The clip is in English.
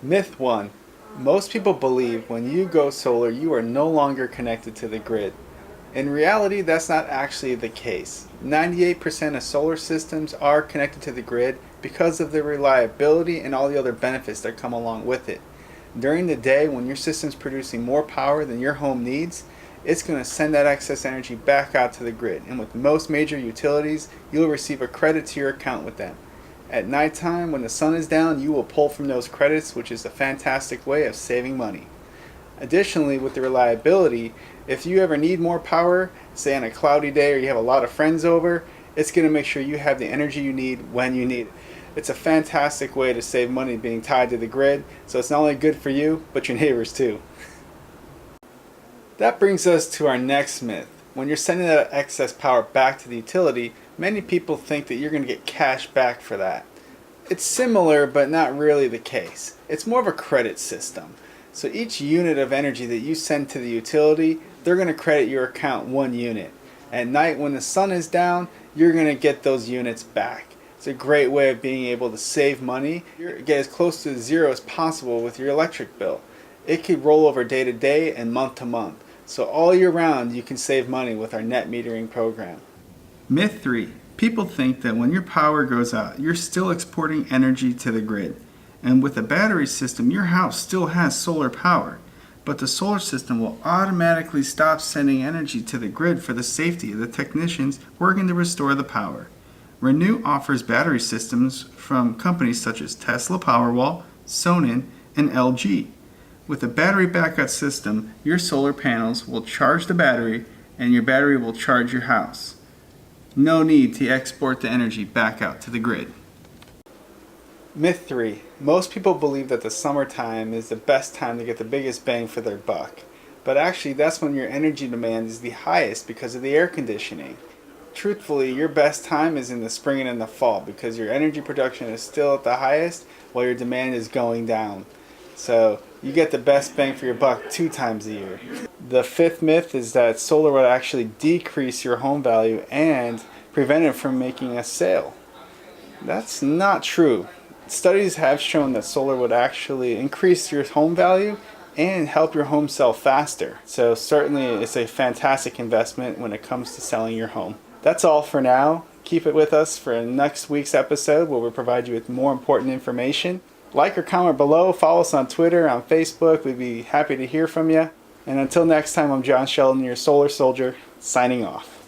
Myth 1. Most people believe when you go solar, you are no longer connected to the grid. In reality, that's not actually the case. 98% of solar systems are connected to the grid because of the reliability and all the other benefits that come along with it. During the day, when your system's producing more power than your home needs, it's going to send that excess energy back out to the grid. And with most major utilities, you'll receive a credit to your account with them. At nighttime, when the sun is down, you will pull from those credits, which is a fantastic way of saving money. Additionally, with the reliability, if you ever need more power, say on a cloudy day or you have a lot of friends over, it's going to make sure you have the energy you need when you need it. It's a fantastic way to save money being tied to the grid, so it's not only good for you, but your neighbors too. That brings us to our next myth. When you're sending that excess power back to the utility, many people think that you're going to get cash back for that. It's similar, but not really the case. It's more of a credit system. So each unit of energy that you send to the utility, they're going to credit your account 1 unit. At night when the sun is down, you're going to get those units back. It's a great way of being able to save money. Get as close to zero as possible with your electric bill. It could roll over day to day and month to month. So all year round you can save money with our net metering program. Myth 3. People think that when your power goes out, you're still exporting energy to the grid. And with a battery system, your house still has solar power. But the solar system will automatically stop sending energy to the grid for the safety of the technicians working to restore the power. Renu offers battery systems from companies such as Tesla Powerwall, Sonnen, and LG. With a battery backup system, your solar panels will charge the battery and your battery will charge your house. No need to export the energy back out to the grid. Myth 3. Most people believe that the summertime is the best time to get the biggest bang for their buck. But actually that's when your energy demand is the highest because of the air conditioning. Truthfully, your best time is in the spring and in the fall because your energy production is still at the highest while your demand is going down. So you get the best bang for your buck 2 times a year. The 5th myth is that solar would actually decrease your home value and prevent it from making a sale. That's not true. Studies have shown that solar would actually increase your home value and help your home sell faster. So certainly it's a fantastic investment when it comes to selling your home. That's all for now. Keep it with us for next week's episode where we'll provide you with more important information. Like or comment below, follow us on Twitter, on Facebook. We'd be happy to hear from you. And until next time, I'm John Sheldon, your Solar Soldier, signing off.